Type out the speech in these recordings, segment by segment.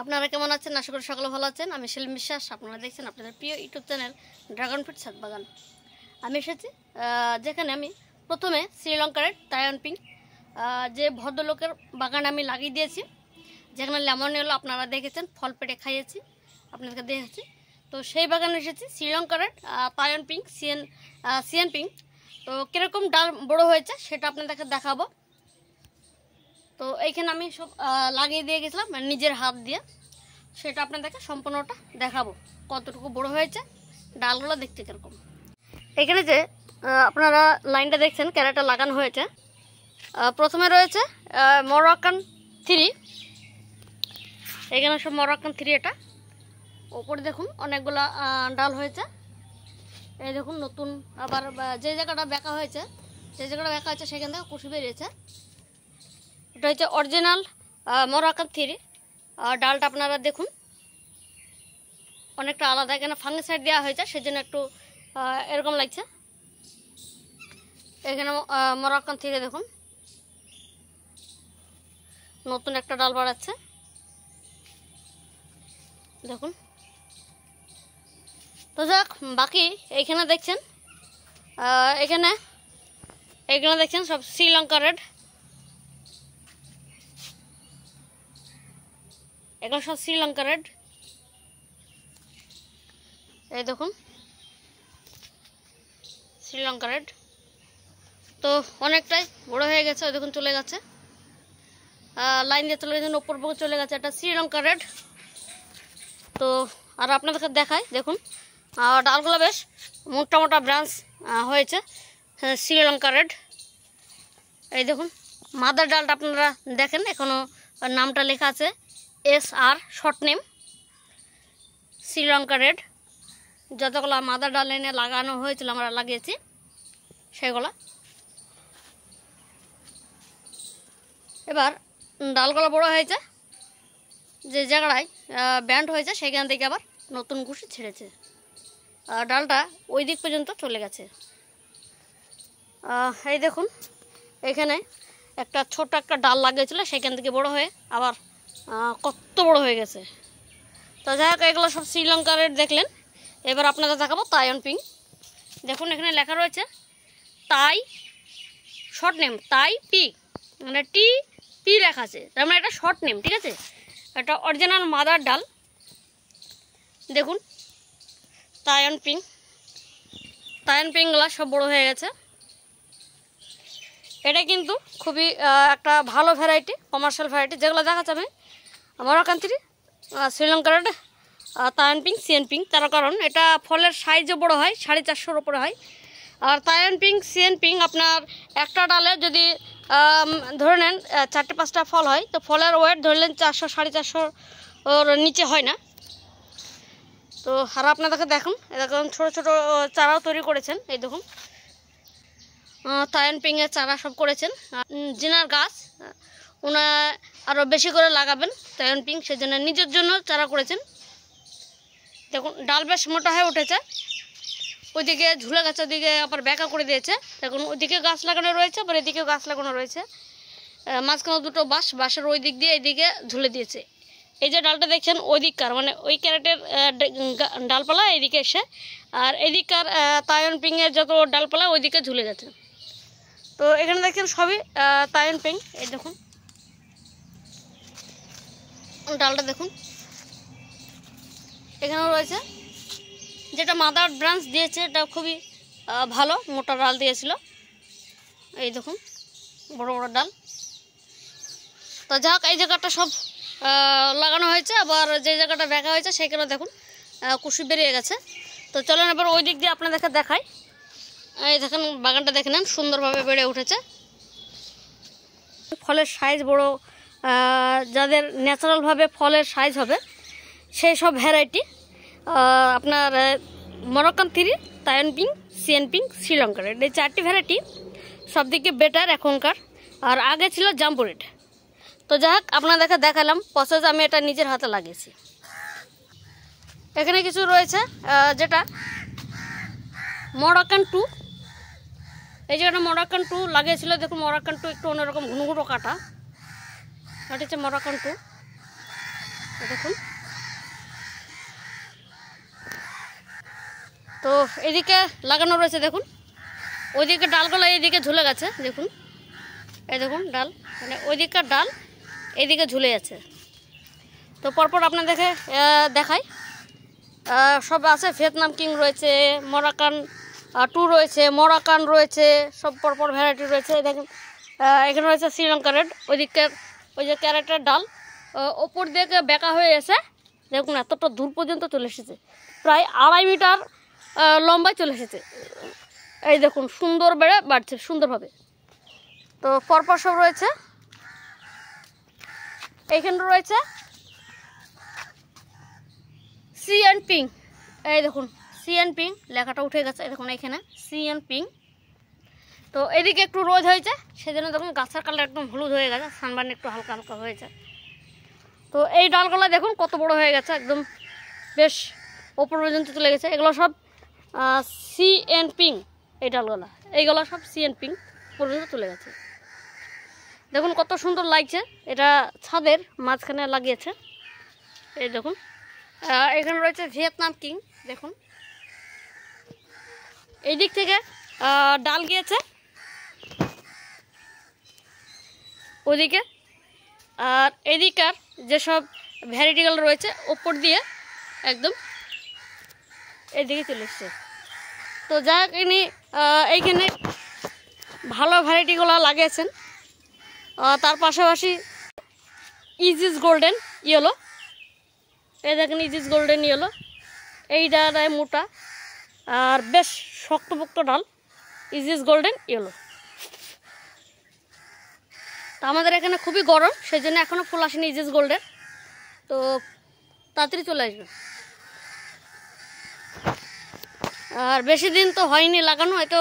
আপনারা কেমন আছেন? আশা করি সকলে ভালো আছেন। আমি সেলিম বিশ্বাস। আপনারা দেখছেন আপনাদের প্রিয় ইউটিউব চ্যানেল ড্রাগন ফ্রুট ছাদ বাগান। আমি এসেছি যেখানে আমি প্রথমে শ্রীলঙ্কার তাইওয়ান পিঙ্ক যে ভদ্রলোকের বাগান আমি লাগিয়ে দিয়েছি, যেখানে লেমন এলো আপনারা দেখেছেন, ফল পেটে খাইয়েছি, আপনাদেরকে দেখেছি। তো সেই বাগানে এসেছি শ্রীলঙ্কার তাইওয়ান পিঙ্ক সিএন পিঙ্ক। তো কীরকম ডাল বড় হয়েছে সেটা আপনাদেরকে দেখাবো। তো এইখানে আমি সব লাগিয়ে দিয়ে গেছিলাম নিজের হাত দিয়ে, সেটা আপনাদেরকে সম্পূর্ণটা দেখাবো কতটুকু বড় হয়েছে, ডালগুলো দেখতে কীরকম। এখানে যে আপনারা লাইনটা দেখছেন ক্যারেটটা লাগানো হয়েছে, প্রথমে রয়েছে মরক্কান 3। এখানে সব মরক্কান 3। এটা ওপরে দেখুন অনেকগুলা ডাল হয়েছে। এই দেখুন নতুন আবার যে জায়গাটা বেঁকা হয়েছে সেখান থেকে কুশি বেরিয়েছে। এটা হচ্ছে অরিজিনাল মরক্কান 3। ডালটা আপনারা দেখুন অনেকটা আলাদা, এখানে ফাঙ্গিসাইড দেওয়া হয়েছে সেজন্য একটু এরকম লাগছে। এখানে মরক্কান 3 দেখুন নতুন একটা ডাল বাড়াচ্ছে, দেখুন। তো যাক, বাকি এইখানে দেখছেন এখানে দেখছেন সব শ্রীলঙ্কা রেড। এগুলো সব শ্রীলঙ্কা রেড। এই দেখুন শ্রীলঙ্কা রেড। তো অনেকটাই বড় হয়ে গেছে, ওই দেখুন চলে গেছে, লাইন দিয়ে চলে গেছে, ওপর পর চলে গেছে। এটা শ্রীলঙ্কা রেড। তো আর আপনাদেরকে দেখাই, দেখুন ডালগুলো বেশ মোটা মোটা ব্রাঞ্চ হয়েছে শ্রীলঙ্কা রেড। এই দেখুন মাদার ডালটা আপনারা দেখেন, এখনও নামটা লেখা আছে SR short name Sri Lanka red. যতগুলো মাদার ডাল এনে লাগানো হয়েছিল আমরা লাগিয়েছি সেগুলো। এবার ডালগুলো বড় হয়েছে, যে জায়গায় ব্যান্ড হয়েছে সেখান থেকে আবার নতুন কুশি ছেড়েছে। ডালটা ওই দিক পর্যন্ত চলে গেছে। এই দেখুন এখানে একটা ছোট একটা ডাল লাগিয়েছিল, সেখান থেকে বড় হয়ে আবার কত বড় হয়ে গেছে। তো যাই হোক, এগুলো সব শ্রীলঙ্কা রেড দেখলেন। এবার আপনাদের দেখাবো তাইওয়ান পিঙ্ক। দেখুন এখানে লেখা রয়েছে তাই শর্ট নেম, তাই টি, মানে টি লেখা আছে, তার মানে এটা শর্ট নেম, ঠিক আছে। এটা অরিজিনাল মাদার ডাল। দেখুন তাইওয়ান পিঙ্কগুলো সব বড় হয়ে গেছে। এটা কিন্তু খুবই একটা ভালো ভ্যারাইটি, কমার্শিয়াল ভ্যারাইটি, যেগুলো দেখা যাবে মরক্কান 3, শ্রীলঙ্কার তাইওয়ান পিঙ্ক, সিএন পিঙ্ক। তার কারণ এটা ফলের সাইজও বড় হয়, 450-র উপরে হয়। আর তাইওয়ান পিঙ্ক, সিএন পিঙ্ক আপনার একটা ডালে যদি ধরে নেন 4-5টা ফল হয়, তো ফলের ওয়েট ধরলেন 400-450-ওর নিচে হয় না। তো আর আপনাদেরকে দেখুন এরকম ছোটো ছোটো চারাও তৈরি করেছেন। এই দেখুন তাইওয়ান পিঙ্কের চারা সব করেছেন। জিনার গাছ ওনার আরও বেশি করে লাগাবেন তাইওয়ান পিঙ্ক, সেজন্য নিজের জন্য চারা করেছেন। দেখুন ডাল বেশ মোটা হয়ে উঠেছে, ওইদিকে ঝুলে গেছে, ওইদিকে আবার ব্যাকা করে দিয়েছে। দেখুন ওইদিকে গাছ লাগানো রয়েছে, আবার এদিকেও গাছ লাগানো রয়েছে, মাঝখানে দুটো বাঁশের ওই দিক দিয়ে এইদিকে ঝুলে দিয়েছে। এই যে ডালটা দেখছেন ওই দিককার, মানে ওই ক্যারেটের ডালপালা এইদিকে এসে, আর এদিককার তাইওয়ান পিঙ্কের যত ডালপালা ওইদিকে ঝুলে গেছে। তো এখানে দেখছেন সবই তাইওয়ান পিঙ্ক। এই দেখুন ডালটা দেখুন, এখানেও রয়েছে যেটা মাদার ব্রাঞ্চ দিয়েছে, এটা খুবই ভালো মোটা ডাল দিয়েছিল। এই দেখুন বড় বড় ডাল। তো যাক, এই জায়গাটা সব লাগানো হয়েছে, আবার যে জায়গাটা বেঁকা হয়েছে সেখানে দেখুন কুশি বেরিয়ে গেছে। তো চলেন এবার ওই দিক দিয়ে আপনাদেরকে দেখাই। এই দেখেন বাগানটা দেখে নেন, সুন্দরভাবে বেড়ে উঠেছে। ফলের সাইজ বড়, যাদের ন্যাচারালভাবে ফলের সাইজ হবে সেই সব ভ্যারাইটি আপনার Moroccan 3, Taiwan pink, CN pink, শ্রীলঙ্কার এই 4টি ভ্যারাইটি সব দিকে বেটার এখনকার, আর আগে ছিল জাম্বো রেড। তো যাই হোক, আপনাদেরকে দেখালাম প্রসেস, আমি এটা নিজের হাতে লাগিয়েছি। এখানে কিছু রয়েছে যেটা মরক্কান 2। এই জায়গাটা মরক্কান 2 লাগিয়েছিল। দেখুন মরক্কান 2 একটু অন্যরকম ঘন ঘন কাটা, এটা হচ্ছে মরক্কান 2। দেখুন। তো এদিকে লাগানো রয়েছে দেখুন, ওইদিকে ডালগুলো এইদিকে ঝুলে গেছে দেখুন, এই দেখুন ডাল, মানে ওইদিককার ডাল এইদিকে ঝুলে আছে। তো পরপর আপনাদেরকে দেখাই, সব আছে, ভিয়েতনাম কিং রয়েছে, মরাকান 2 রয়েছে, মরাকান রয়েছে, সব পরপর ভ্যারাইটি রয়েছে। দেখুন এখানে রয়েছে শ্রীলঙ্কা রেড, ওইদিকের ওই যে ক্যারেটের ডাল ওপর দিকে বেঁকা হয়ে এসে দেখুন এতটা দূর পর্যন্ত চলে এসেছে, প্রায় 2.5 মিটার লম্বায় চলে এসেছে। এই দেখুন সুন্দর বেড়ে বাড়ছে সুন্দরভাবে। তো পরপর সব রয়েছে, এইখানে রয়েছে সি অ্যান্ড পিং, এই দেখুন সি অ্যান্ড পিং লেখাটা উঠে গেছে, এই দেখুন এখানে সি অ্যান্ড পিং। তো এদিকে একটু রোদ হয়েছে, সেজন্য দেখুন গাছের কালার একদম হলুদ হয়ে গেছে, সানবার্ন একটু হালকা হালকা হয়েছে। তো এই ডালগুলো দেখুন কত বড় হয়ে গেছে, একদম বেশ ওপর পর্যন্ত চলে গেছে। এগুলো সব সি অ্যান্ড পিং, এই ডালগুলো এইগুলো সব সি অ্যান্ড পিং পর্যন্ত চলে গেছে। দেখুন কত সুন্দর লাগছে, এটা ছাদের মাঝখানে লাগিয়েছে। এই দেখুন এখানে রয়েছে ভিয়েতনাম কিং, দেখুন এই দিক থেকে ডাল গিয়েছে ওদিকে, আর এদিকার যেসব ভ্যারাইটিগুলো রয়েছে ওপর দিয়ে একদম এদিকে চলে এসছে। তো যাক ইনি এইখানে ভালো ভ্যারাইটিগুলো লাগিয়েছেন। তার পাশাপাশি ইজিস গোল্ডেন ইয়েলো, এই দেখেন ইজিস গোল্ডেন ইয়েলো, এই ডালটায় মোটা আর বেশ শক্তপোক্ত ডাল, ইজিস গোল্ডেন ইয়েলো। তো আমাদের এখানে খুবই গরম, সেই জন্য এখনও ফুল আসেনি ইজিস গোল্ডেন, তো তাড়াতাড়ি চলে আসবে। আর বেশি দিন তো হয়নি লাগানো, হয়তো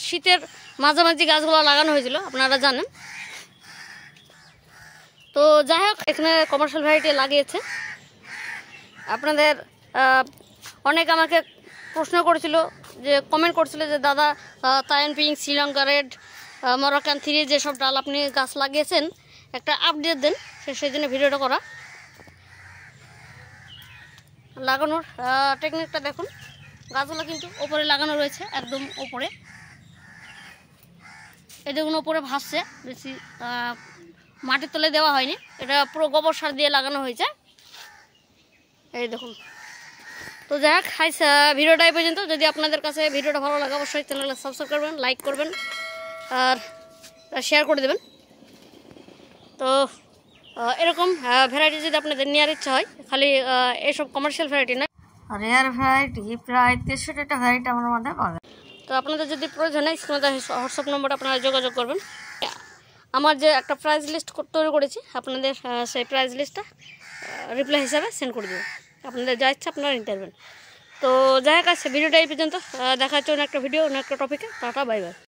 শীতের মাঝামাঝি গাছগুলো লাগানো হয়েছিল, আপনারা জানেন। তো যাই হোক এখানে কমার্শিয়াল ভ্যারাইটি লাগিয়েছে। আপনাদের অনেক আমাকে প্রশ্ন করেছিল, যে কমেন্ট করছিল যে দাদা তাইওয়ান পিং, শ্রীলঙ্কা রেড, মরাকান 3 যেসব ডাল আপনি গাছ লাগিয়েছেন একটা আপডেট দেন, সেই জন্য ভিডিওটা করা। লাগানোর টেকনিকটা দেখুন, গাছগুলো কিন্তু ওপরে লাগানো রয়েছে, একদম ওপরে, এই দেখুন ওপরে ভাসছে, বেশি মাটির তলে দেওয়া হয়নি, এটা পুরো গোবর সার দিয়ে লাগানো হয়েছে, এই দেখুন। তো যাই হোক ভিডিওটা এই পর্যন্ত। যদি আপনাদের কাছে ভিডিওটা ভালো লাগে অবশ্যই চ্যানেলটা সাবস্ক্রাইব করবেন, লাইক করবেন আর শেয়ার করে দেবেন। তো এরকম ভ্যারাইটি যদি আপনাদের নেওয়ার ইচ্ছা হয়, খালি এইসব কমার্শিয়াল ভ্যারাইটি নয়, রেয়ার ভ্যারাইটি প্রায় 63টা ভ্যারাইটি আমার মধ্যে পাওয়া যায়। তো আপনাদের যদি প্রয়োজন হয় স্ক্রিনে হোয়াটসঅ্যাপ নম্বরে আপনারা যোগাযোগ করবেন। আমার যে একটা প্রাইস লিস্ট তৈরি করেছি, আপনাদের সেই প্রাইস লিস্টটা রিপ্লাই হিসাবে সেন্ড করে দেবেন, আপনাদের যা ইচ্ছা আপনারা নিতে পারবেন। তো যাই হোক ভিডিওটা এই পর্যন্ত, দেখা হচ্ছে অন্য একটা ভিডিও অন্য একটা টপিকে। Tata, bye bye.